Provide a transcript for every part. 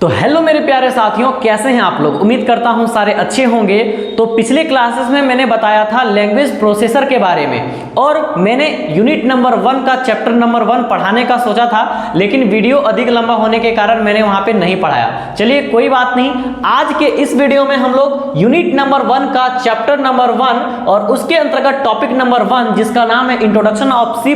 तो हेलो मेरे प्यारे साथियों, कैसे हैं आप लोग। उम्मीद करता हूं सारे अच्छे होंगे। तो पिछले क्लासेस में मैंने बताया था लैंग्वेज प्रोसेसर के बारे में और मैंने यूनिट नंबर 1 का चैप्टर नंबर 1 पढ़ाने का सोचा था, लेकिन वीडियो अधिक लंबा होने के कारण मैंने वहां पे नहीं पढ़ाया। चलिए कोई बात नहीं, आज के इस वीडियो में हम लोग यूनिट नंबर 1 का चैप्टर नंबर 1 और उसके अंतर्गत टॉपिक नंबर 1 जिसका नाम है इंट्रोडक्शन ऑफ C++,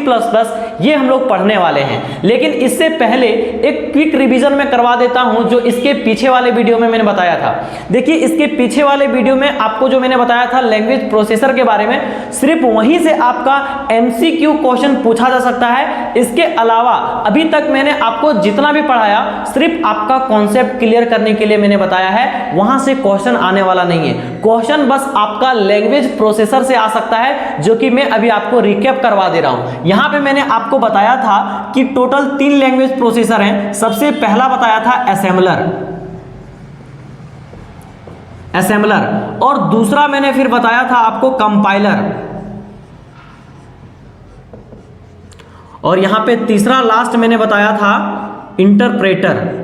ये हम लोग पढ़ने वाले हैं। लेकिन इससे पहले एक क्विक रिवीजन में करवा देता हूं जो इसके पीछे वाले वीडियो में मैंने बताया था। देखिए इसके पीछे वाले वीडियो में आपको जो मैंने बताया था लैंग्वेज प्रोसेसर के बारे में, सिर्फ वहीं से आपका MCQ क्वेश्चन पूछा जा सकता है। इसके अलावा अभी तक मैंने आपको जितना भी पढ़ाया सिर्फ आपका कॉन्सेप्ट क्लियर करने के लिए मैंने बताया है, वहां से क्वेश्चन आने वाला नहीं है। क्वेश्चन बस आपका लैंग्वेज प्रोसेसर से आ सकता है, जो कि मैं अभी आपको रिकैप करवा दे रहा हूं। यहां पे मैंने आपको बताया था कि टोटल 3 लैंग्वेज प्रोसेसर हैं। सबसे पहला बताया था असेंबलर और दूसरा मैंने फिर बताया था आपको कंपाइलर, और यहां पे तीसरा लास्ट मैंने बताया था इंटरप्रेटर।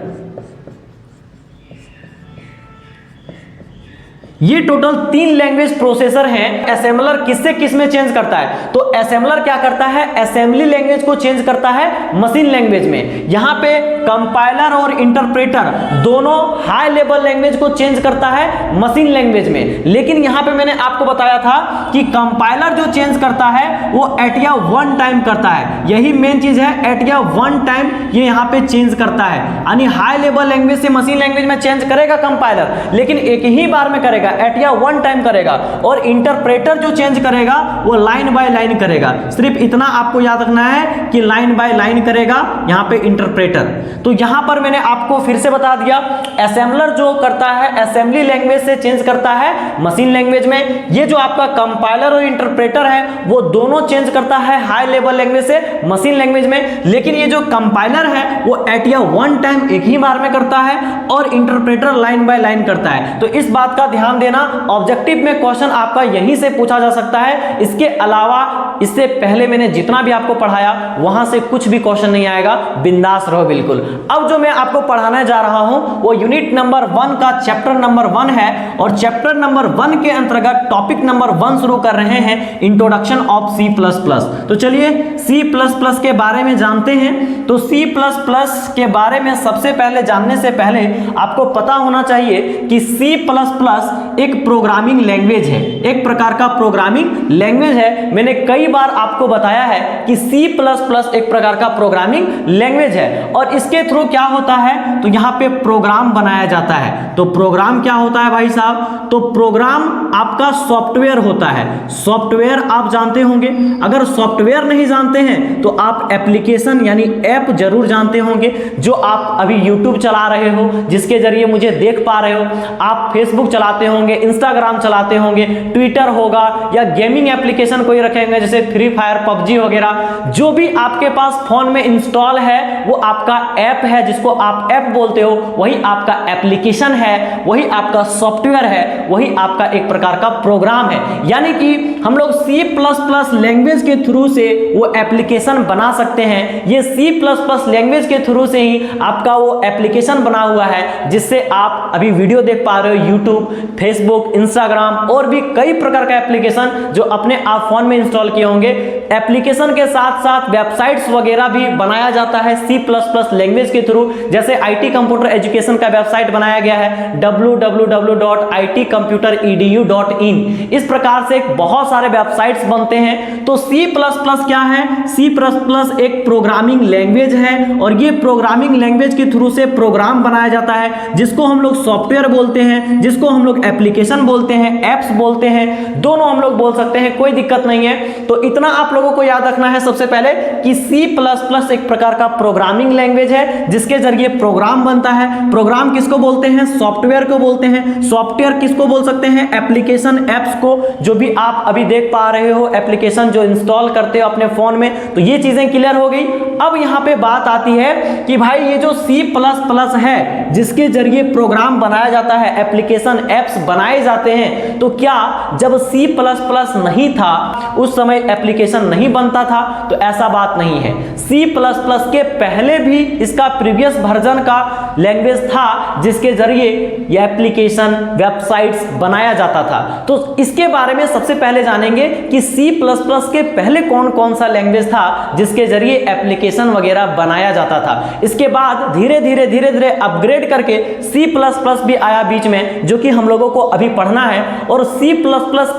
ये टोटल 3 लैंग्वेज प्रोसेसर हैं। असेंबलर किससे किस में चेंज करता है, तो असेंबलर क्या करता है, असेंबली लैंग्वेज को चेंज करता है मशीन लैंग्वेज में। यहां पे कंपाइलर और इंटरप्रेटर दोनों हाई लेवल लैंग्वेज को चेंज करता है मशीन लैंग्वेज में। लेकिन यहां पे मैंने आपको बताया था कि कंपाइलर जो चेंज करता है वो एट या वन टाइम करता है। यही मेन चीज है, एट या वन टाइम ये यहां पे चेंज करता है। यानी हाई लेवल लैंग्वेज से मशीन लैंग्वेज में चेंज करेगा कंपाइलर, लेकिन एक ही बार में करेगा, एट या वन टाइम करेगा। और इंटरप्रेटर जो चेंज करेगा वो लाइन बाय लाइन करेगा। सिर्फ इतना आपको याद रखना है कि लाइन बाय लाइन करेगा यहां पे इंटरप्रेटर। तो यहां पर मैंने आपको फिर से बता दिया, असेंबलर जो करता है असेंबली लैंग्वेज से चेंज करता है मशीन लैंग्वेज में। ये जो आपका कंपाइलर और इंटरप्रेटर है वो दोनों चेंज करता है हाई लेवल लैंग्वेज से मशीन लैंग्वेज में। लेकिन ये जो कंपाइलर है वो एट या वन टाइम एक ही बार में करता है और इंटरप्रेटर लाइन बाय लाइन करता है। तो इस बात का ध्यान देना, ऑब्जेक्टिव में क्वेश्चन आपका यहीं से पूछा जा सकता है। इसके अलावा इससे पहले मैंने जितना भी आपको पढ़ाया वहां से कुछ भी क्वेश्चन नहीं आएगा, बिंदास रहो बिल्कुल। अब जो मैं आपको पढ़ाने जा रहा हूं वो यूनिट नंबर 1 का चैप्टर नंबर 1 है और चैप्टर नंबर 1 के अंतर्गत टॉपिक नंबर 1 शुरू कर रहे हैं, इंट्रोडक्शन ऑफ C++। तो चलिए C++ के बारे में जानते हैं। तो C++ के बारे में सबसे पहले जानने से पहले आपको पता होना चाहिए कि C++ एक प्रोग्रामिंग लैंग्वेज है, एक प्रकार का प्रोग्रामिंग लैंग्वेज है। मैंने कई बार आपको बताया है कि C++ एक प्रकार का प्रोग्रामिंग लैंग्वेज है और इसके थ्रू क्या होता है, तो यहां पे प्रोग्राम बनाया जाता है। तो प्रोग्राम क्या होता है भाई साहब, तो प्रोग्राम आपका सॉफ्टवेयर होता है। सॉफ्टवेयर आप जानते होंगे, अगर सॉफ्टवेयर नहीं जानते हैं तो आप एप्लीकेशन यानी ऐप जरूर जानते होंगे। जो आप अभी यूट्यूब चला रहे हो, जिसके जरिए मुझे देख पा रहे हो, आप फेसबुक चलाते होंगे, इंस्टाग्राम चलाते होंगे, ट्विटर होगा या गेमिंग एप्लीकेशन कोई रखेंगे जैसे फ्री फायर, PUBG वगैरह। जो भी आपके पास फोन में इंस्टॉल है वो आपका ऐप है, जिसको आप ऐप बोलते हो, वही आपका एप्लीकेशन है, वही आपका सॉफ्टवेयर है, वही आपका एक प्रकार का प्रोग्राम है। यानी कि हम लोग C++ लैंग्वेज के थ्रू से वो एप्लीकेशन बना सकते हैं। ये C++ लैंग्वेज के थ्रू से ही आपका वो एप्लीकेशन बना हुआ है, जिससे आप अभी वीडियो देख पा रहे हो, यूट्यूब, फेसबुक, इंस्टाग्राम और भी कई प्रकार का एप्लीकेशन जो अपने आप फोन में इंस्टॉल किए होंगे। एप्लीकेशन के साथ साथ वेबसाइट्स वगैरह भी बनाया जाता है C++ लैंग्वेज के थ्रू। जैसे IT कंप्यूटर एजुकेशन का वेबसाइट बनाया गया है www.itcomputeredu.in। इस प्रकार से बहुत सारे वेबसाइट्स बनते हैं। तो C++ क्या है, C++ एक प्रोग्रामिंग लैंग्वेज है और ये प्रोग्रामिंग लैंग्वेज के थ्रू से प्रोग्राम बनाया जाता है, जिसको हम लोग सॉफ्टवेयर बोलते हैं, जिसको हम लोग एप्लीकेशन बोलते हैं, एप्स बोलते हैं, दोनों हम लोग बोल सकते हैं, कोई दिक्कत नहीं है। तो इतना आप लोगों को याद रखना है सबसे पहले कि C++ एक प्रकार का प्रोग्रामिंग लैंग्वेज है जिसके जरिए प्रोग्राम बनता है। प्रोग्राम किसको बोलते हैं, सॉफ्टवेयर को बोलते हैं। सॉफ्टवेयर किसको बोल सकते हैं, एप्लीकेशन, एप्स को, जो भी आप अभी देख पा रहे हो एप्लीकेशन जो इंस्टॉल करते हो अपने फोन में। तो ये चीजें क्लियर हो गई। अब यहां पे बात आती है कि भाई ये जो C++ है जिसके जरिए प्रोग्राम बनाया जाता है, एप्लीकेशन, एप्स बनाए जाते हैं, तो क्या जब C++ नहीं था उस समय एप्लीकेशन नहीं बनता था? तो ऐसा बात नहीं है। C++ के पहले भी इसका प्रीवियस वर्जन का लैंग्वेज था जिसके जरिए ये एप्लीकेशन वेबसाइट्स बनाया जाता था। तो इसके बारे में सबसे पहले जानेंगे कि C++ के पहले कौन कौन सा लैंग्वेज था जिसके जरिए एप्लीकेशन वगैरह बनाया जाता था। इसके बाद धीरे धीरे अपग्रेड करके C++ भी आया बीच में, जो कि हम लोगों को अभी पढ़ना है। और C++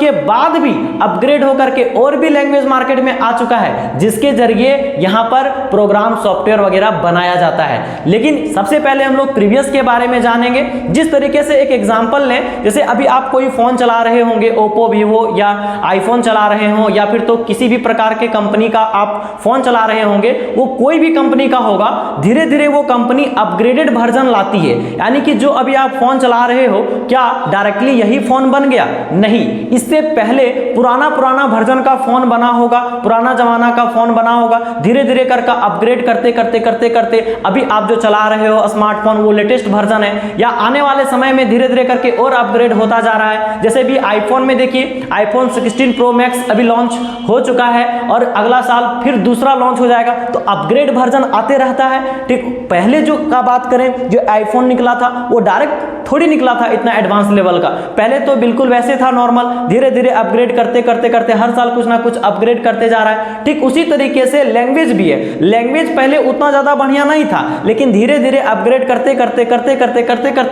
के बाद भी अपग्रेड होकर के और भी लैंग्वेज मार्केट में आ चुका है जिसके जरिए यहां पर प्रोग्राम सॉफ्टवेयर वगैरह बनाया जाता है। लेकिन सबसे पहले हम लोग प्रीवियस के बारे में जानेंगे। जिस तरीके से एक एग्जांपल लें, जैसे अभी आप कोई फोन चला रहे होंगे, ओप्पो, वीवो या आईफोन चला रहे हो, या फिर तो किसी भी प्रकार के कंपनी का आप फोन चला रहे होंगे, वो कोई भी कंपनी का होगा, धीरे धीरे वो कंपनी अपग्रेडेड वर्जन लाती है। यानी कि जो अभी आप फोन चला रहे हो, क्या डायरेक्टली यही फोन बन गया? नहीं, इससे पहले पुराना वर्जन का फोन बना होगा, पुराना जमाना का फोन बना होगा। धीरे धीरे करके अपग्रेड करते अभी आप जो चला रहे हो स्मार्टफोन वो लेटेस्ट वर्जन है, या आने वाले समय में धीरे धीरे करके और अपग्रेड होता जा रहा है। जैसे भी आईफोन में देखिए, आईफोन 16 प्रो मैक्स अभी लॉन्च हो चुका है और अगला साल फिर दूसरा लॉन्च हो जाएगा। तो अपग्रेड वर्जन आते रहता है। ठीक, पहले जो का बात करें, जो आईफोन निकला था वो डायरेक्ट थोड़ी निकला था इतना एडवांस लेवल का। पहले तो बिल्कुल वैसे था नॉर्मल, धीरे धीरे अपग्रेड करते हर साल कुछ ना कुछ अपग्रेड करते जा रहा है। ठीक उसी तरीके से लैंग्वेज भी है। लैंग्वेज पहले उतना ज्यादा बढ़िया नहीं था, लेकिन धीरे धीरे अपग्रेड करते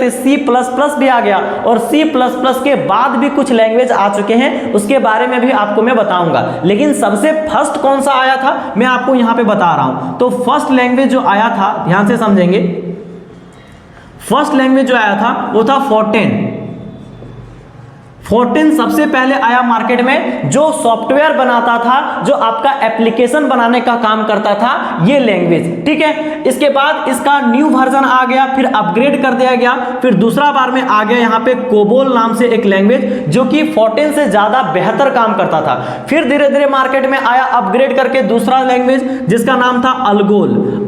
C++ भी आ गया। और C++ के बाद भी कुछ लैंग्वेज आ चुके हैं, उसके बारे में भी आपको मैं बताऊंगा। लेकिन सबसे फर्स्ट कौन सा आया था मैं आपको यहां पे बता रहा हूं। तो फर्स्ट लैंग्वेज जो आया था, ध्यान से समझेंगे, फर्स्ट लैंग्वेज जो आया था वो था फोर्टेन सबसे पहले आया मार्केट में, जो सॉफ्टवेयर बनाता था, जो आपका एप्लीकेशन बनाने का काम करता था, ये लैंग्वेज। ठीक है, इसके बाद इसका न्यू वर्जन आ गया, फिर अपग्रेड कर दिया गया, फिर दूसरा बार में आ गया यहाँ पे कोबोल नाम से एक लैंग्वेज, जो कि फोर्टेन से ज्यादा बेहतर काम करता था। फिर धीरे धीरे मार्केट में आया अपग्रेड करके दूसरा लैंग्वेज जिसका नाम था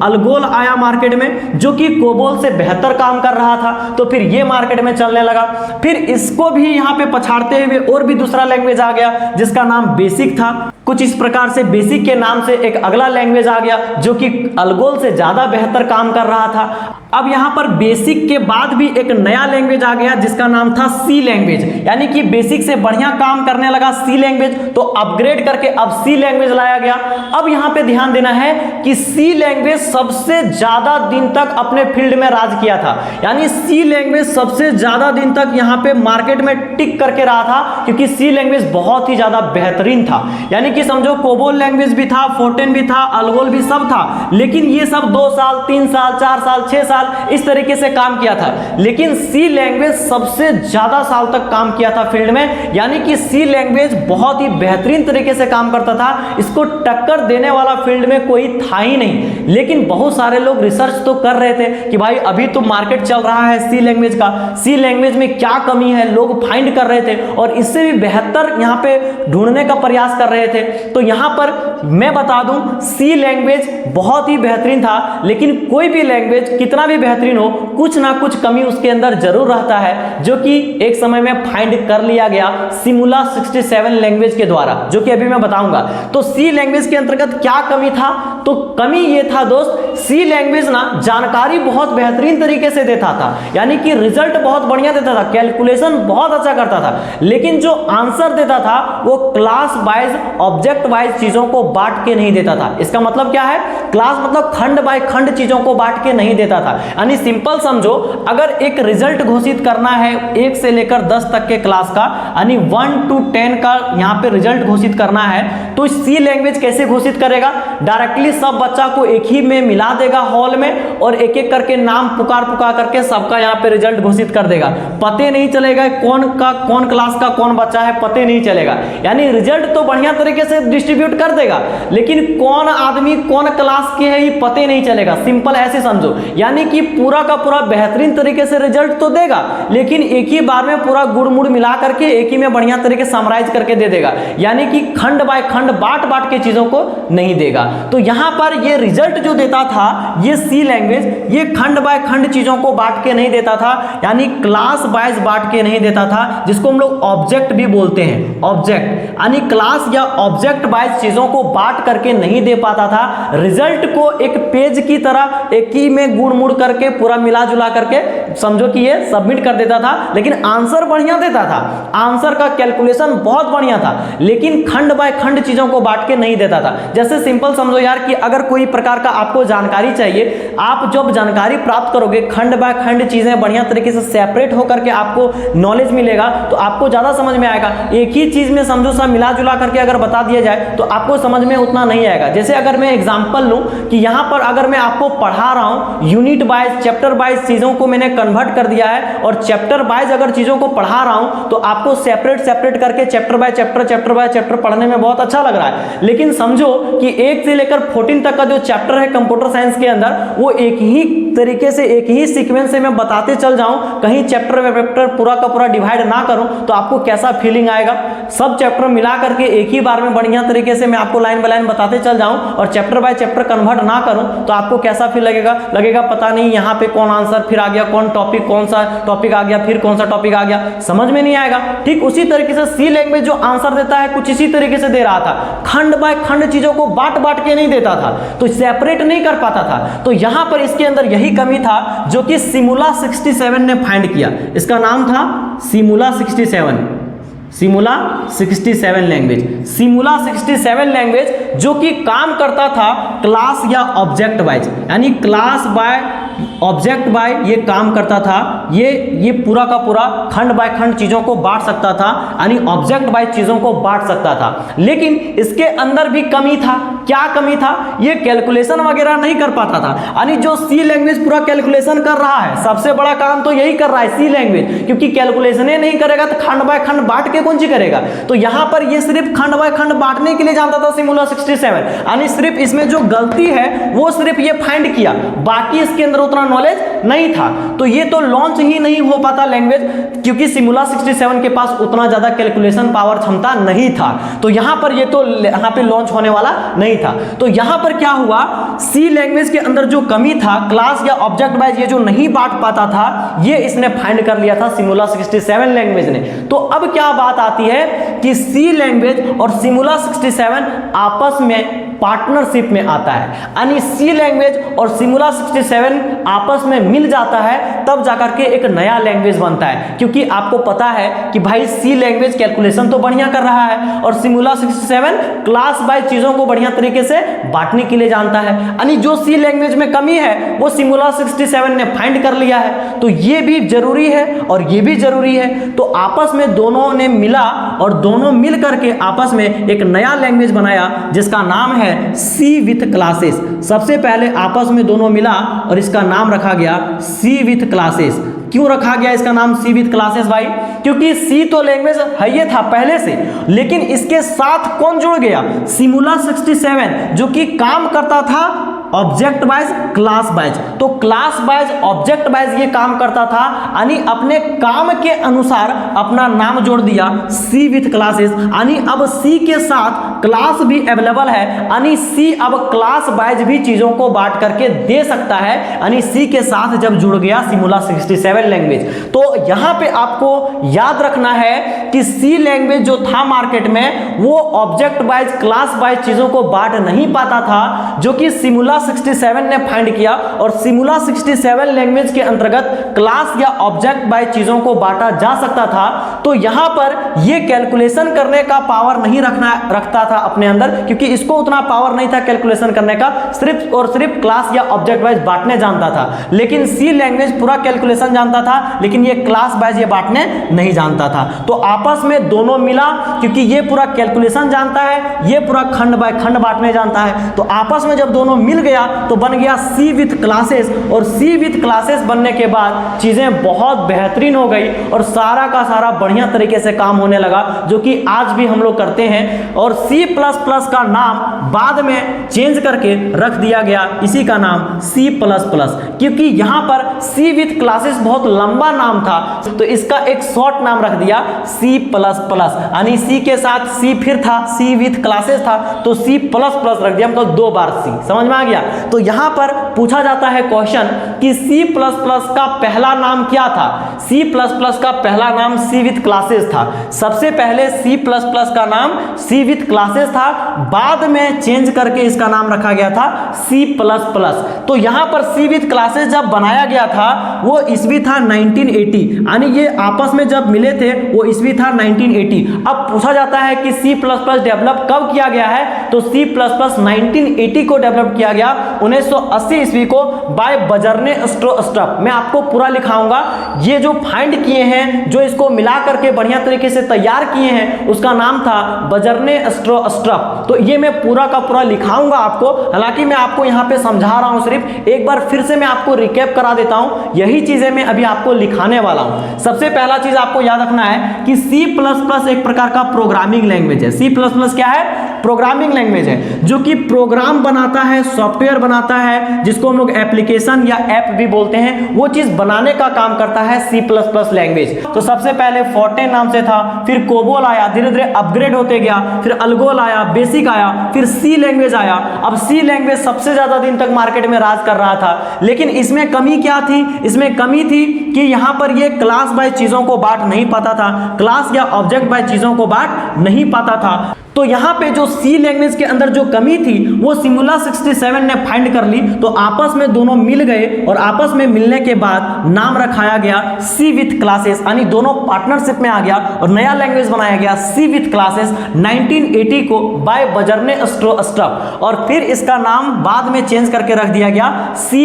अल्गोल आया मार्केट में, जो कि कोबोल से बेहतर काम कर रहा था। तो फिर ये मार्केट में चलने लगा। फिर इसको भी यहाँ पे छाड़ते हुए और भी दूसरा लैंग्वेज आ गया जिसका नाम बेसिक था। कुछ इस प्रकार से बेसिक के नाम से एक अगला लैंग्वेज आ गया जो कि अल्गोल से ज्यादा बेहतर काम कर रहा था। अब यहां पर बेसिक के बाद भी एक नया लैंग्वेज आ गया जिसका नाम था सी लैंग्वेज, यानी कि बेसिक से बढ़िया काम करने लगा सी लैंग्वेज, तो अपग्रेड करके अब सी लैंग्वेज लाया गया। अब यहां पे ध्यान देना है कि सी लैंग्वेज सबसे ज्यादा दिन तक अपने फील्ड में राज किया था, यानी सी लैंग्वेज सबसे ज्यादा दिन तक यहां पे मार्केट में टिक करके रहा था, क्योंकि सी लैंग्वेज बहुत ही ज्यादा बेहतरीन था। यानी कि समझो कोबोल लैंग्वेज भी था, फोर्टेन भी था, अल्गोल भी सब था, लेकिन ये सब 2 साल 3 साल 4 साल 6 साल इस तरीके से काम किया था। लेकिन सी लैंग्वेज सबसे ज्यादा साल तक काम किया था फील्ड में, यानी कि सी लैंग्वेज बहुत ही बेहतरीन तरीके से काम करता था। इसको टक्कर देने वाला फील्ड में कोई था ही नहीं। लेकिन बहुत सारे लोग रिसर्च तो कर रहे थे कि भाई अभी तो मार्केट चल रहा है सी लैंग्वेज का, सी लैंग्वेज में क्या कमी है, लोग फाइंड कर रहे थे और इससे भी बेहतर यहां पे ढूंढने का प्रयास कर रहे थे। तो यहां पर मैं बता दूं, सी लैंग्वेज बहुत ही बेहतरीन था, लेकिन कोई भी लैंग्वेज कितना भी बेहतरीन हो, कुछ ना कुछ कमी उसके अंदर जरूर रहता है, जो कि एक समय में फाइंड कर लिया गया सिमुला 67 लैंग्वेज के द्वारा, जो कि अभी मैं बताऊंगा। तो सी लैंग्वेज के अंतर्गत क्या कमी था? तो कमी ये था दोस्त, सी लैंग्वेज ना जानकारी बहुत बेहतरीन तरीके से देता था, यानी कि रिजल्ट बहुत बढ़िया देता था, कैलकुलेशन बहुत अच्छा करता था, लेकिन जो आंसर देता था वो क्लास वाइज ऑब्जेक्ट वाइज चीजों को बांट के नहीं देता था। इसका मतलब क्या है? क्लास मतलब खंड बाय खंड चीजों को बांट के नहीं देता था। यानी सिंपल समझो, अगर एक रिजल्ट घोषित करना है 1 से लेकर 10 तक के क्लास का, यानी 1 to 10 का यहां पे रिजल्ट घोषित करना है, तो सी लैंग्वेज कैसे घोषित करेगा? डायरेक्टली सब बच्चा को एक ही में मिला देगा हॉल में और एक एक करके नाम पुकार करके सबका यहां पे रिजल्ट घोषित कर देगा। पते नहीं चलेगा कौन क्लास का कौन बच्चा है, पते नहीं चलेगा। यानी रिजल्ट तो बढ़िया तरीके तरीके से डिस्ट्रीब्यूट कर देगा, लेकिन कौन आदमी कौन क्लास के है ये पता ही नहीं चलेगा। सिंपल ऐसे समझो, यानी कि पूरा का पूरा बेहतरीन तरीके से रिजल्ट तो देगा, लेकिन एक ही बार में पूरा गुड़ मुड़ मिला करके एक ही में बढ़िया तरीके से समराइज करके दे देगा, यानी कि खंड बाय खंड बांट बांट के चीजों को नहीं देगा। तो यहां पर ये रिजल्ट जो देता था ये सी लैंग्वेज, ये खंड बाय खंड चीजों को बांट के नहीं देता था, यानी क्लास वाइज बांट के नहीं देता था, जिसको हम लोग ऑब्जेक्ट भी बोलते हैं। ऑब्जेक्ट यानी क्लास या ऑब्जेक्ट वाइज चीजों को बांट करके नहीं दे पाता था। रिजल्ट को एक पेज की तरह एक ही में गुड़ मुड़ करके पूरा मिला जुला करके समझो कि ये सबमिट कर देता था, लेकिन आंसर बढ़िया देता था, आंसर का कैलकुलेशन बहुत बढ़िया था, लेकिन खंड बाय खंड चीजों को बांट के नहीं देता था। जैसे सिंपल समझो यार कि अगर कोई प्रकार का आपको जानकारी चाहिए, आप जब जानकारी प्राप्त करोगे खंड बाय खंड चीजें बढ़िया तरीके से सेपरेट होकर के आपको नॉलेज मिलेगा, तो आपको ज्यादा समझ में आएगा। एक ही चीज में समझो सब मिला जुला करके अगर बता दिया जाए तो आपको समझ में उतना नहीं आएगा। जैसे अगर मैं एग्जांपल लूं कि यहां पर अगर मैं आपको पढ़ा रहा हूं यूनिट वाइज चैप्टर वाइज चीजों को मैंने कन्वर्ट कर दिया है, और चैप्टर वाइज अगर चीजों को पढ़ा रहा हूं तो आपको सेपरेट सेपरेट करके चैप्टर बाय चैप्टर पढ़ने में बहुत अच्छा लग रहा है, लेकिन समझो कि 1 से लेकर 14 तक का जो चैप्टर है कंप्यूटर साइंस के अंदर, वो एक ही तरीके से एक ही सीक्वेंस से मैं बताते चल जाऊं, कहीं चैप्टर बाय चैप्टर पूरा का पूरा डिवाइड ना करूं, तो आपको कैसा फीलिंग आएगा। सब चैप्टर मिला करके एक ही बार में बढ़िया तरीके से मैं आपको लाइन बाय लाइन बताते चल जाऊं और चैप्टर बाय चैप्टर कन्वर्ट ना करूं, तो आपको कैसा फील लगेगा पता नहीं यहाँ पे कौन आंसर फिर आ गया, कौन टॉपिक कौन सा टॉपिक आ गया, फिर कौन सा टॉपिक आ गया, समझ में नहीं आएगा। ठीक उसी तरीके से सी लैंग्वेज जो आंसर देता है कुछ इसी तरीके से दे रहा था, खंड बाय खंड चीजों को बांट बांट के नहीं देता था, तो सेपरेट नहीं कर पाता था। तो यहां पर इसके अंदर यही कमी था जो कि सिमुला 67 ने फाइंड किया। इसका नाम था सिमुला 67 लैंग्वेज। सिमुला 67 लैंग्वेज जो कि काम करता था क्लास या ऑब्जेक्ट वाइज, यानी क्लास बाय ऑब्जेक्ट बाय ये काम करता था। ये पूरा का पूरा खंड बाय खंड चीजों को बांट सकता था, यानी ऑब्जेक्ट बाय चीजों को बांट सकता था, लेकिन इसके अंदर भी कमी था। क्या कमी था? ये कैलकुलेशन वगैरह नहीं कर पाता था। यानी जो सी लैंग्वेज पूरा कैलकुलेशन कर रहा है, सबसे बड़ा काम तो यही कर रहा है सी लैंग्वेज, क्योंकि कैलकुलेशन ही नहीं करेगा तो खंड बाय खंड बांट के कौन सी करेगा। तो यहां पर ये सिर्फ खंड बाय खंड बांटने के लिए जानता था सिमुला 67, यानी सिर्फ इसमें जो गलती है वो सिर्फ ये फाइंड किया, बाकी इसके अंदर उतना नॉलेज नहीं था। तो ये तो लॉन्च ही नहीं हो पाता लैंग्वेज, क्योंकि सिमुला 67 के पास उतना ज्यादा कैलकुलेशन पावर क्षमता नहीं था। तो यहां पर ये तो यहां पे लॉन्च होने वाला नहीं था। तो यहां पर क्या हुआ, सी लैंग्वेज के अंदर जो कमी था क्लास या ऑब्जेक्ट वाइज ये जो नहीं बांट पाता था, ये इसने फाइंड कर लिया था सिमुला 67 लैंग्वेज ने। तो अब क्या बात आती है कि सी लैंग्वेज और सिमुला 67 आपस में पार्टनरशिप में आता है, यानी सी लैंग्वेज और सिमुला 67 आपस में मिल जाता है, तब जाकर के एक नया लैंग्वेज बनता है। क्योंकि आपको पता है कि भाई सी लैंग्वेज कैलकुलेशन तो बढ़िया कर रहा है और सिमुला 67 क्लास वाइज चीजों को बढ़िया तरीके से बांटने के लिए जानता है, यानी जो सी लैंग्वेज में कमी है वो सिमुला 67 ने फाइंड कर लिया है। तो ये भी जरूरी है और ये भी जरूरी है। तो आपस में दोनों ने मिला और दोनों मिल करके आपस में एक नया लैंग्वेज बनाया जिसका नाम है सी विथ क्लासेस। सबसे पहले आपस में दोनों मिला और इसका नाम रखा गया सी विथ क्लासेस। क्यों रखा गया इसका नाम सी विथ क्लासेस भाई? क्योंकि सी तो लैंग्वेज है ये था पहले से, लेकिन इसके साथ कौन जुड़ गया? सिमुला 67 जो कि काम करता था ऑब्जेक्ट वाइज क्लास वाइज। तो क्लास वाइज ऑब्जेक्ट वाइज ये काम करता था, यानी अपने काम के अनुसार अपना नाम जोड़ दिया सी विथ क्लासेस, यानी अब सी के साथ क्लास भी अवेलेबल है, यानी सी अब क्लास वाइज भी चीजों को बांट करके दे सकता है, यानी सी के साथ जब जुड़ गया सिमुला 67 लैंग्वेज। तो यहां पे आपको याद रखना है कि सी लैंग्वेज जो था मार्केट में वो ऑब्जेक्ट वाइज क्लास वाइज चीजों को बांट नहीं पाता था, जो कि सिमुला 67 ने फाइंड किया। और सिमुला 67 लैंग्वेज के अंतर्गत क्लास या ऑब्जेक्ट वाइज चीजों को बांटा जा सकता था। तो यहां पर ये कैलकुलेशन करने का पावर नहीं रखता था अपने अंदर, क्योंकि इसको उतना पावर नहीं था कैलकुलेशन करने का, सिर्फ और सिर्फ क्लास या ऑब्जेक्ट वाइज बांटने जानता था। लेकिन सी लैंग्वेज पूरा कैलकुलेशन जानता था, लेकिन ये क्लास वाइज ये बांटने नहीं जानता था। तो आपस में दोनों मिला, क्योंकि ये पूरा कैलकुलेशन जानता है, ये पूरा खंड बाय खंड बांटने जानता है। तो आपस में जब दोनों मिल गया तो बन गया सी विथ क्लासेस। और सी विथ क्लासेस बनने के बाद चीजें बहुत बेहतरीन हो गई और सारा का सारा बढ़िया तरीके से काम होने लगा, जो कि आज भी हम लोग करते हैं। और सी C++ का नाम बाद में चेंज करके रख दिया गया, इसी का नाम C++, क्योंकि यहां पर C विथ क्लासेस बहुत लंबा नाम था तो इसका एक शॉर्ट नाम रख दिया C++, यानी C के साथ C फिर था, C विथ क्लासेस था तो C++ रख दिया, मतलब 2 बार C। समझ में आ गया? तो यहां पर पूछा जाता है क्वेश्चन कि C++ का पहला नाम क्या था? C++ का पहला नाम C विथ क्लासेस था। सबसे पहले C++ का नाम C विथ क्लासेस था, बाद में चेंज करके इसका नाम रखा गया था C++। तो यहां पर C विथ क्लासेस जब बनाया गया था वो ईस्वी था 1980, यानी ये आपस में जब मिले थे वो ईस्वी था 1980। अब पूछा जाता है कि C++ डेवलप कब किया गया है? तो C++ 1980 को डेवलप किया गया, 1980 ईस्वी को, बाय बजर्ने स्ट्रप। मैं आपको पूरा लिखाऊंगा। ये जो फाइंड किए हैं, जो इसको मिला करके बढ़िया तरीके से तैयार किए हैं, उसका नाम था बजर्ने स्ट्रप। तो ये मैं पूरा का पूरा लिखाऊंगा आपको, हालांकि मैं आपको यहाँ पे समझा रहा हूँ, सिर्फ एक बार फिर से मैं आपको रिकैप करा देता हूँ। यही चीजें मैं अभी आपको लिखाने वाला हूँ। सबसे पहला चीज आपको याद रखना है कि C++ एक प्रकार का प्रोग्रामिंग लैंग्वेज है। C++ क्या है? प्रोग्रामिंग लैंग्वेज है जो कि प्रोग्राम बनाता है, सॉफ्टवेयर बनाता है, जिसको हम लोग एप्लीकेशन या ऐप भी बोलते हैं, वो चीज बनाने का काम करता है C++ लैंग्वेज। तो सबसे पहले फोर्टेन नाम से था, फिर कोबोल आया, धीरे धीरे अपग्रेड होते गया, फिर अल्गोल आया, बेसिक आया, फिर C लैंग्वेज आया। अब C लैंग्वेज सबसे ज्यादा दिन तक मार्केट में राज कर रहा था, लेकिन इसमें कमी क्या थी? इसमें कमी थी कि यहां पर ये क्लास बाय चीजों को बांट नहीं पाता था, क्लास या ऑब्जेक्ट बाय चीजों को बांट नहीं पाता था। तो यहां पे जो C लैंग्वेज के अंदर जो कमी थी वो सिमुला 67 ने फाइंड कर ली, तो आपस में दोनों मिल गए और आपस में मिलने के बाद नाम रखाया गया C विथ क्लासेस, यानी दोनों पार्टनरशिप में आ गया और नया लैंग्वेज बनाया गया C विथ क्लासेस 1980 को बाय बजर्ने स्ट्रप। और फिर इसका नाम बाद में चेंज करके रख दिया गया C++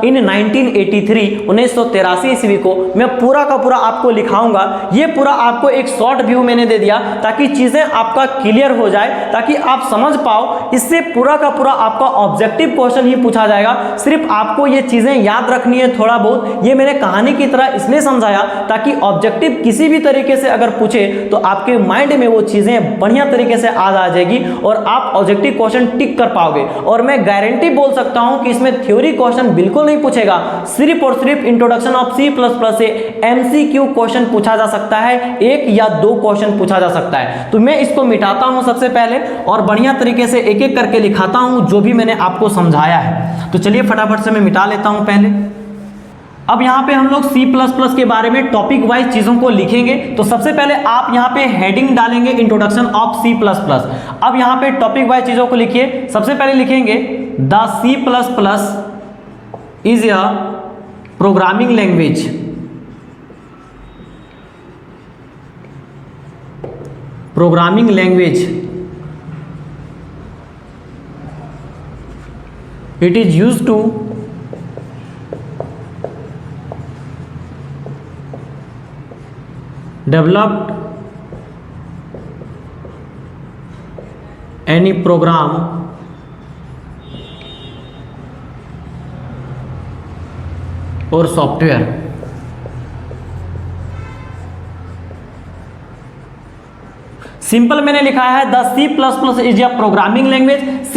इन 1983, 1983 ईस्वी को। मैं पूरा का पूरा आपको लिखाऊंगा। ये पूरा आपको एक शॉर्ट व्यू मैंने दे दिया ताकि चीजें आपका क्लियर हो जाए, ताकि आप समझ पाओ। इससे पूरा का पूरा आपका ऑब्जेक्टिव क्वेश्चन ही पूछा जाएगा। सिर्फ आपको ये चीजें याद रखनी है थोड़ा बहुत। ये मैंने कहानी की तरह इसलिए समझाया ताकि ऑब्जेक्टिव किसी भी तरीके से अगर पूछे तो आपके माइंड में वो चीजें बढ़िया तरीके से आ जाएगी और आप ऑब्जेक्टिव क्वेश्चन टिक कर पाओगे। और मैं गारंटी बोल सकता हूं कि इसमें थ्योरी क्वेश्चन बिल्कुल नहीं पूछेगा, सिर्फ और सिर्फ इंट्रोडक्शन ऑफ C++ से MCQ क्वेश्चन पूछा जा सकता है, 1 या 2 क्वेश्चन पूछा जा सकता है। तो मैं इसको मिटाता हूं सबसे पहले और बढ़िया तरीके से एक एक करके लिखाता हूं जो भी मैंने आपको समझाया है। तो चलिए फटाफट से मैं मिटा लेता हूं पहले। अब यहाँ पे हम लोग C++ के बारे में टॉपिक वाइज चीजों को लिखेंगे। तो सबसे पहले आप यहाँ पे हेडिंग डालेंगे इंट्रोडक्शन ऑफ C++। अब यहाँ पे टॉपिक वाइज चीजों को लिखिए। सबसे पहले लिखेंगे the C++ is a programming language. Programming language it is used to developed any program or software। Simple मैंने लिखा है the C++ is a programming language. C++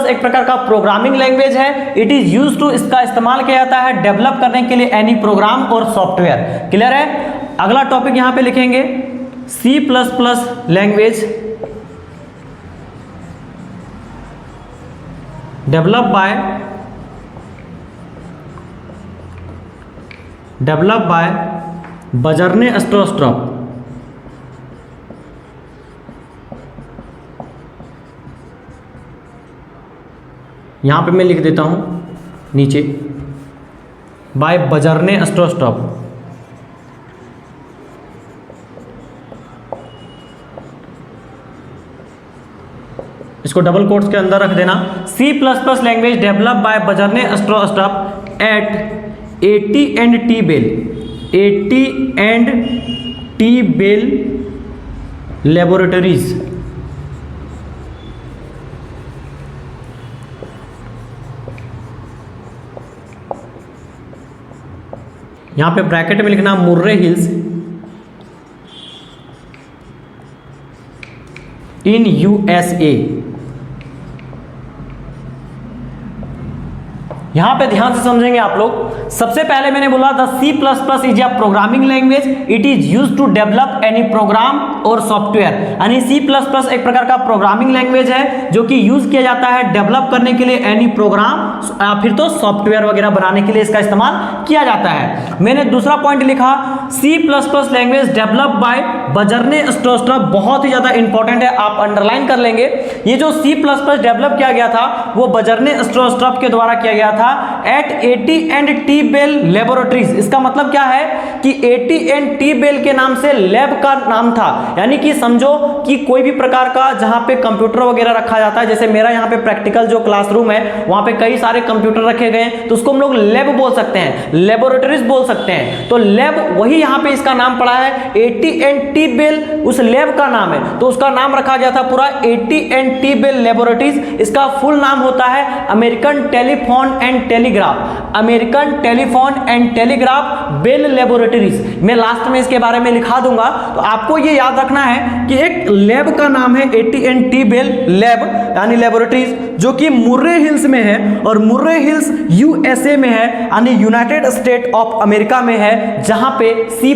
एक प्रकार का प्रोग्रामिंग लैंग्वेज है। इट इज यूज्ड टू, इसका इस्तेमाल किया जाता है डेवलप करने के लिए एनी प्रोग्राम और सॉफ्टवेयर। क्लियर है? अगला टॉपिक यहां पे लिखेंगे C++ language develop by Bjarne Stroustrup. यहां पे मैं लिख देता हूं नीचे बाय बजर्ने स्ट्रप। इसको डबल कोट्स के अंदर रख देना। C++ language develop by Bjarne Stroustrup at AT&T Bell Laboratories. यहां पे ब्रैकेट में लिखना मुर्रे हिल्स इन यूएसए। यहां पे ध्यान से समझेंगे आप लोग। सबसे पहले मैंने बोला the C++ is a programming language, it is used to develop any program और सॉफ्टवेयर। यानी C++ एक प्रकार का प्रोग्रामिंग लैंग्वेज है जो कि यूज किया जाता है डेवलप करने के लिए एनी प्रोग्राम, फिर तो सॉफ्टवेयर वगैरह बनाने के लिए इसका इस्तेमाल किया जाता है। मैंने दूसरा पॉइंट लिखा C++ language develop bye बजरने Stroustrup, बहुत ही ज्यादा इंपॉर्टेंट है, आप अंडरलाइन कर लेंगे। ये जो C++ डेवलप किया गया था वो बजरने स्ट्रोस्ट्रप के द्वारा किया गया था एट AT&T बेल लेबोरेटरीज। इसका मतलब क्या है कि AT&T बेल के नाम से लैब का नाम था। यानी कि समझो कि कोई भी प्रकार का जहां पे कंप्यूटर वगैरह रखा जाता है, जैसे मेरा यहाँ पे प्रैक्टिकल जो क्लासरूम है वहां पे कई सारे कंप्यूटर रखे गए हैं, तो उसको हम लोग लैब बोल सकते हैं, लेबोरेटरीज बोल सकते हैं। तो लैब वही यहाँ पे इसका नाम पड़ा है, AT&T बेल उस लैब का नाम है, तो उसका नाम रखा गया था पूरा AT&T बेल लेबोरेटरीज। इसका फुल नाम होता है American Telephone and Telegraph, American Telephone and Telegraph Bell Laboratories. मैं लास्ट में इसके बारे में लिखा दूंगा, तो आपको ये याद रखना है कि एक लैब का नाम है AT&T बेल लैब यानी लेबोरेटरीज, जो कि मुर्रे हिल्स में है, और मुर्रे हिल्स यूएसए में है यानी यूनाइटेड स्टेट ऑफ अमेरिका में है, जहां पे C++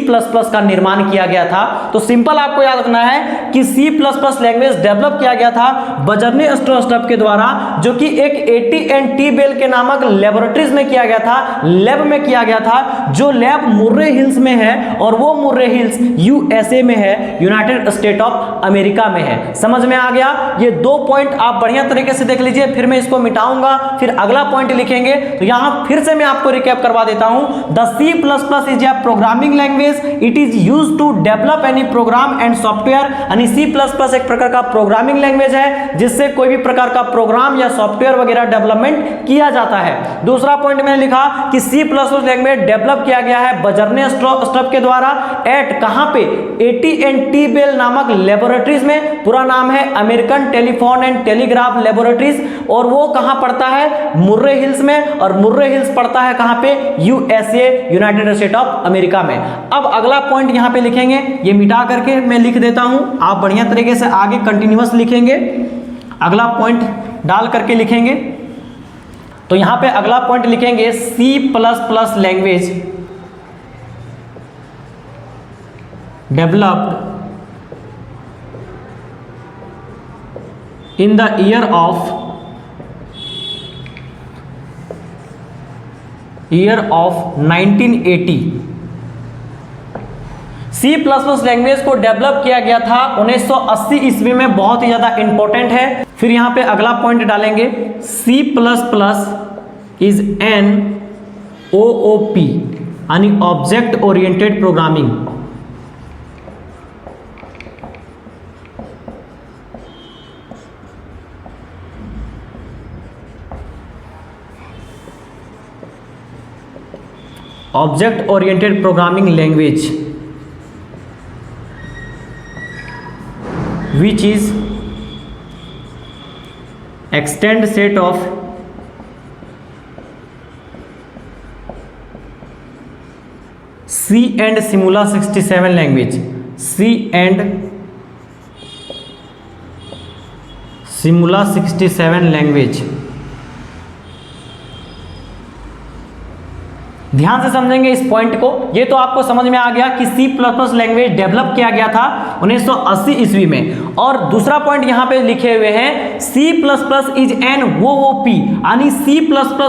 का निर्माण किया गया था। तो सिंपल आपको याद रखना है कि C++ लैंग्वेज डेवलप किया गया था बजरने स्ट्रोस्ट्रप के द्वारा, जो कि एक AT&T बेल के नामक लेबोरेटरीज में किया गया था, लैब में किया गया था, जो लैब मुर्रे हिल्स में है, और वो मुर्रे हिल्स यूएसए में है, यूनाइटेड स्टेट ऑफ अमेरिका में है। समझ में आ गया? ये दो पॉइंट आप बढ़िया तरीके से देख लीजिए, फिर मैं इसको मिटाऊंगा, फिर अगला पॉइंट लिखेंगे। तो यहां फिर से मैं आपको रिकैप करवा देता हूं। The C++ is a programming language, it is used to develop any program and software. यानी C++ एक प्रकार का प्रोग्रामिंग लैंग्वेज है जिससे कोई भी प्रकार का प्रोग्राम या सॉफ्टवेयर वगैरह डेवलपमेंट किया जाता है। दूसरा पॉइंट मैंने लिखा कि C++ लैंग्वेज डेवलप किया गया है बजरने स्ट्रप के द्वारा एट कहां पे AT&T बेल नामक लेबोरेटरीज में, पूरा नाम है American Telephone and telegraph laboratories, और वो कहां पड़ता है मुर्रे हिल्स में, और मुर्रे हिल्स पड़ता है कहां पे USA United state of America में। अब अगला पॉइंट यहां पे लिखेंगे, ये मिटा करके मैं लिख देता हूं, आप बढ़िया तरीके से आगे कंटिन्यूअस लिखेंगे, अगला पॉइंट डाल करके लिखेंगे। तो यहां पे अगला पॉइंट लिखेंगे C++ language developed in the year of 1980। C++ language को डेवलप किया गया था 1980 ईस्वी में, बहुत ही ज्यादा इंपॉर्टेंट है। फिर यहां पे अगला पॉइंट डालेंगे C++ इज एन OOP यानी object oriented programming. Object oriented programming language which is extend set of C and Simula 67 language, C and Simula 67 language। ध्यान से समझेंगे इस पॉइंट को। ये तो आपको समझ में आ गया कि C++ लैंग्वेज डेवलप किया गया था 1980 ईस्वी में। और दूसरा पॉइंट यहां पे लिखे हुए हैं C++ इज एन OOP यानी C++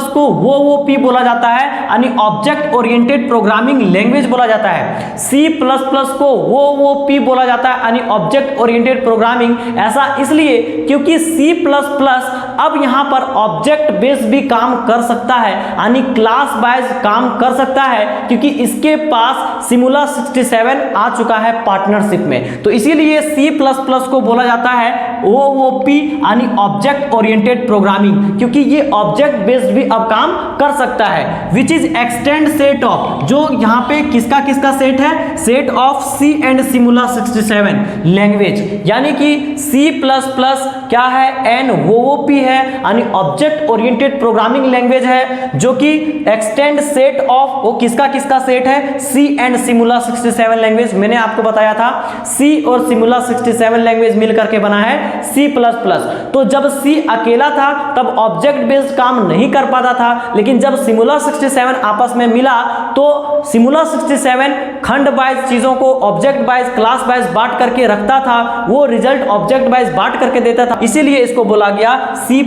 को OOP बोला जाता है, यानी ऑब्जेक्ट ओरिएंटेड प्रोग्रामिंग लैंग्वेज बोला जाता है। C++ को OOP बोला जाता है यानी ऑब्जेक्ट ओरिएंटेड प्रोग्रामिंग। ऐसा इसलिए क्योंकि C++ अब यहां पर ऑब्जेक्ट बेस्ड भी काम कर सकता है, यानी क्लास वाइज काम कर सकता है, क्योंकि इसके पास सिमुला 67 आ चुका है पार्टनरशिप में। तो इसीलिए C++ को बोला जाता है OOP यानी ऑब्जेक्ट ओरिएंटेड प्रोग्रामिंग, क्योंकि ये ऑब्जेक्ट बेस्ड भी अब काम कर सकता है। Which is extend set of, जो यहां पे किसका किसका सेट है, set of C and Simula 67 language. यानी कि C++ क्या है, एन OOP है यानी ऑब्जेक्ट ओरिएंटेड प्रोग्रामिंग लैंग्वेज है, जो कि एक्सटेंड सेट ऑफ, वो किसका किसका सेट है, C एंड सिमुला 67 लैंग्वेज। मैंने आपको बताया था C और सिमुला 67 लैंग्वेज मिलकर के बना है C++। तो जब C अकेला था तब ऑब्जेक्ट बेस्ड काम नहीं कर पाता था, लेकिन जब सिमुला 67 आपस में मिला तो सिमुला 67 खंड वाइज चीजों को ऑब्जेक्ट वाइज, क्लास वाइज बांट करके रखता था, वो रिजल्ट ऑब्जेक्ट वाइज बांट करके देता था। इसीलिए इसको बोला गया C++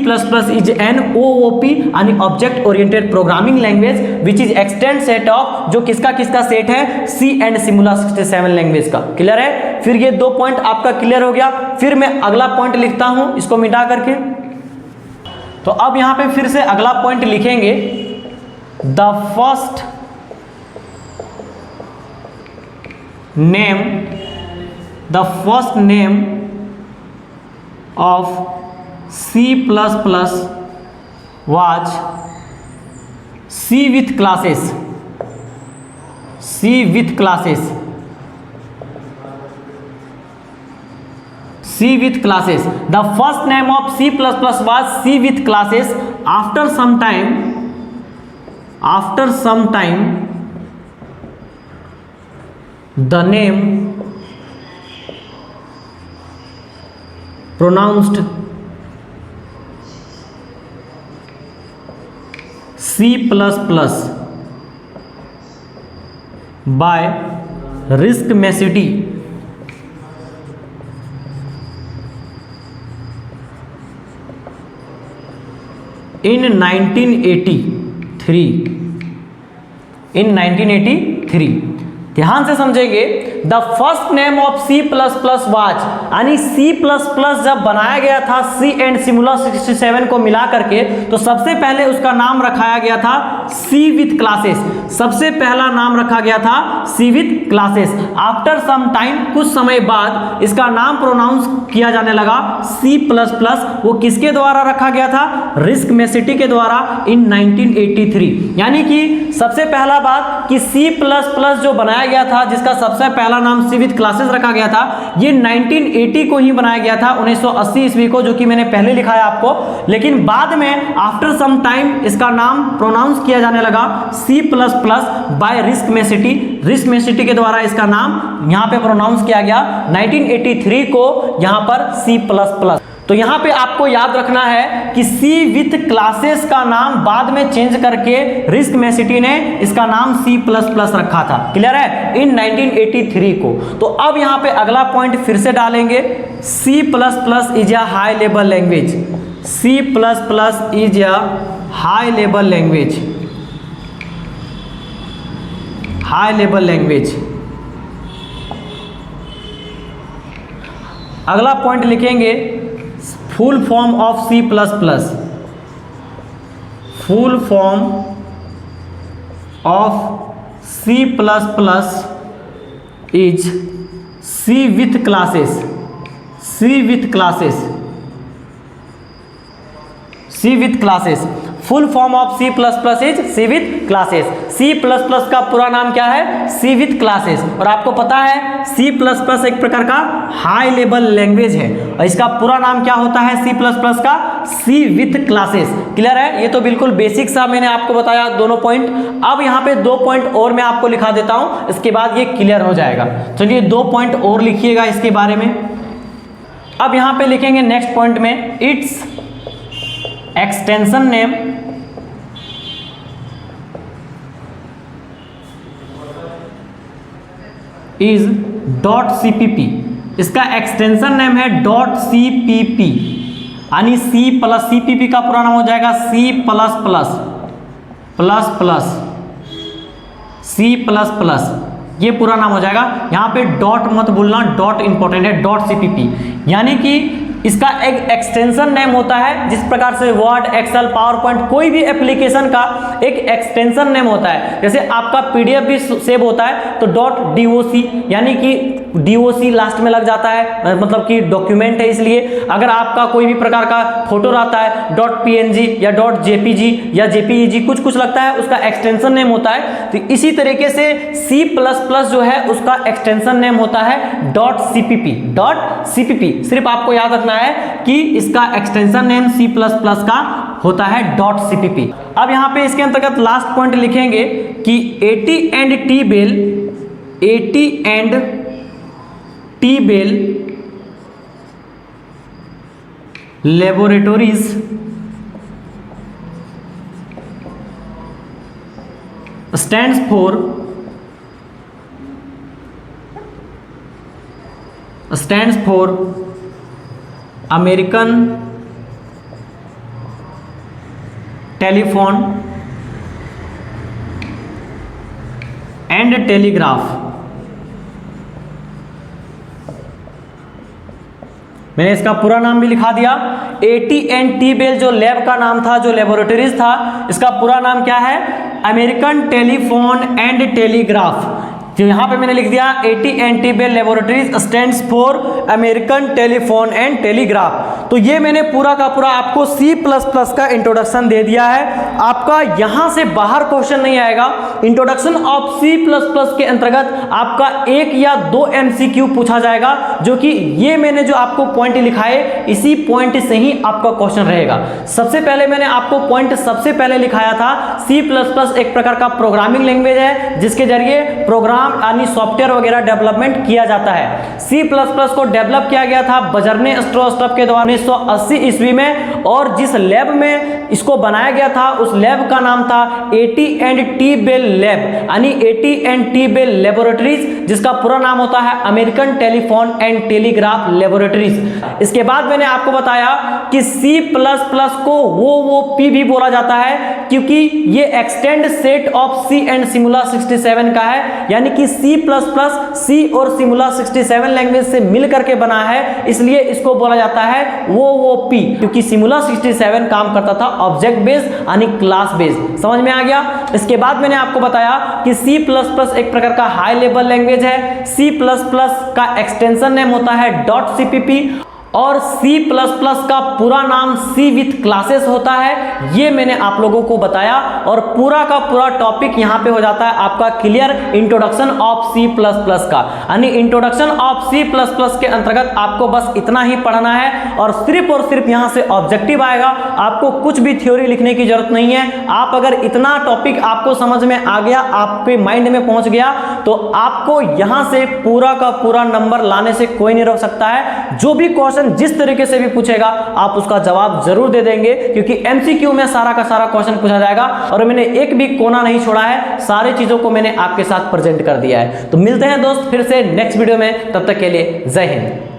इज एन OOP यानी object oriented programming language which is extend set of, जो किसका किसका सेट है, C एंड सिमुला 67 लैंग्वेज का। क्लियर है? फिर ये 2 पॉइंट आपका क्लियर हो गया। फिर मैं अगला पॉइंट लिखता हूं इसको मिटा करके। तो अब यहां पे फिर से अगला पॉइंट लिखेंगे, the first name of C++ was C with classes। C with classes The first name of C++ was C with classes। After some time the name pronounced C++ by RISC-MECD in 1983। ध्यान से समझेंगे, the first name of C++ was, यानी C++ जब बनाया गया था C and Simula 67 को मिला करके, तो सबसे पहले उसका नाम रखाया गया था C विथ क्लासेस। सबसे पहला नाम रखा गया था C with classes. After some time, कुछ समय बाद इसका नाम प्रोनाउंस किया जाने लगा C++। वो किसके द्वारा रखा गया था? RISC-MECD के द्वारा इन 1983। यानी कि सबसे पहला बात कि C++ जो बनाया गया था, जिसका सबसे पहला नाम C विथ क्लासेस रखा गया था, ये 1980 को ही बनाया गया था, 1980 ईस्वी को, जो कि मैंने पहले लिखाया आपको। लेकिन बाद में आफ्टर सम टाइम इसका नाम प्रोनाउंस किया जाने लगा C++ बाय RISC-MECD के द्वारा इसका नाम यहां पे प्रोनाउंस किया गया 1983 को यहां पर C++। तो यहां पे आपको याद रखना है कि C विथ क्लासेस का नाम बाद में चेंज करके RISC-MECD ने इसका नाम C++ रखा था। क्लियर है? इन 1983 को। तो अब यहां पे अगला पॉइंट फिर से डालेंगे, C++ is a high level language. C++ is a high level language. High level language. अगला पॉइंट लिखेंगे, full form of C++। Full form of C++ is C with classes. C with classes. C with classes. Full form of C++ is C with classes. C++ का पूरा नाम क्या है? C with classes. और आपको पता है C++ एक प्रकार का हाई लेवल लैंग्वेज है, और इसका पूरा नाम क्या होता है C++ का? C with classes. क्लियर है? ये तो बिल्कुल बेसिक सा मैंने आपको बताया दोनों पॉइंट। अब यहाँ पे 2 पॉइंट और मैं आपको लिखा देता हूं, इसके बाद ये क्लियर हो जाएगा। चलिए 2 पॉइंट और लिखिएगा इसके बारे में। अब यहाँ पे लिखेंगे नेक्स्ट पॉइंट में, it's extension name is .cpp। इसका एक्सटेंशन नेम है .cpp, यानी CPP का पूरा नाम हो जाएगा C++। ये पूरा नाम हो जाएगा। यहाँ पे डॉट मत भूलना, डॉट इंपॉर्टेंट है, .cpp। यानी कि इसका एक एक्सटेंशन नेम होता है, जिस प्रकार से वर्ड, एक्सेल, पावर पॉइंट, कोई भी एप्लीकेशन का एक एक्सटेंशन नेम होता है। जैसे आपका PDF भी सेव होता है तो .doc, यानी कि DOC लास्ट में लग जाता है, मतलब कि डॉक्यूमेंट है इसलिए। अगर आपका कोई भी प्रकार का फोटो रहता है .png या .jpg या jpeg कुछ लगता है, उसका एक्सटेंशन नेम होता है। तो इसी तरीके से C++ जो है उसका एक्सटेंशन नेम होता है .cpp। सिर्फ आपको याद रखना है कि इसका एक्सटेंशन नेम C++ का होता है .cpp। अब यहां पे इसके अंतर्गत लास्ट पॉइंट लिखेंगे कि AT and T-Bell laboratories stands for American Telephone and telegraph. मैंने इसका पूरा नाम भी लिखा दिया। AT&T बेल जो लैब का नाम था, जो लेबोरेटरीज था, इसका पूरा नाम क्या है? American Telephone and Telegraph. जो यहाँ पे मैंने लिख दिया AT&T Bell Laboratories stands for American Telephone and Telegraph. तो ये मैंने पूरा का पूरा आपको C++ का इंट्रोडक्शन दे दिया है। आपका यहाँ से बाहर क्वेश्चन नहीं आएगा। इंट्रोडक्शन ऑफ C++ के अंतर्गत आपका 1 या 2 MCQ पूछा जाएगा, जो कि ये मैंने जो आपको पॉइंट लिखाए, इसी पॉइंट से ही आपका क्वेश्चन रहेगा। सबसे पहले मैंने आपको पॉइंट सबसे पहले लिखाया था, C++ एक प्रकार का प्रोग्रामिंग लैंग्वेज है जिसके जरिए प्रोग्राम यानी सॉफ्टवेयर वगैरह डेवलपमेंट किया जाता है। C++ को डेवलप किया गया था बजरने स्ट्रोस्ट्रप के द्वारा 1980 ईस्वी में, और जिस लैब में इसको बनाया गया था उस लैब का नाम था AT&T बेल लैब, यानी AT&T बेल लेबोरेटरीज, जिसका पूरा नाम होता है American Telephone and telegraph laboratories. इसके बाद मैंने आपको बताया कि C++ को OOP भी बोला जाता है, क्योंकि ये extend set of C and Simula 67 का है, यानी कि C++ और सिमुला 67 लैंग्वेज से मिल करके बना है, इसलिए इसको बोला जाता है OOP, क्योंकि सिमुला 67 काम करता था ऑब्जेक्ट बेस्ड यानी क्लास बेस्ड। समझ में आ गया? इसके बाद मैंने आपको बताया कि C++ एक प्रकार का हाई लेवल लैंग्वेज है। C++ का एक्सटेंशन नेम होता है .cpp, और C++ का पूरा नाम C विथ क्लासेस होता है। ये मैंने आप लोगों को बताया, और पूरा का पूरा टॉपिक यहाँ पे हो जाता है आपका क्लियर इंट्रोडक्शन ऑफ C++ का, यानी इंट्रोडक्शन ऑफ C++ के अंतर्गत आपको बस इतना ही पढ़ना है, और सिर्फ यहाँ से ऑब्जेक्टिव आएगा। आपको कुछ भी थ्योरी लिखने की जरूरत नहीं है। आप अगर इतना टॉपिक आपको समझ में आ गया, आपके माइंड में पहुंच गया, तो आपको यहाँ से पूरा का पूरा नंबर लाने से कोई नहीं रोक सकता है। जो भी क्वेश्चन जिस तरीके से भी पूछेगा आप उसका जवाब जरूर दे देंगे, क्योंकि MCQ में सारा का सारा क्वेश्चन पूछा जाएगा, और मैंने एक भी कोना नहीं छोड़ा है। सारी चीजों को मैंने आपके साथ प्रेजेंट कर दिया है। तो मिलते हैं दोस्त फिर से नेक्स्ट वीडियो में, तब तक के लिए जय हिंद।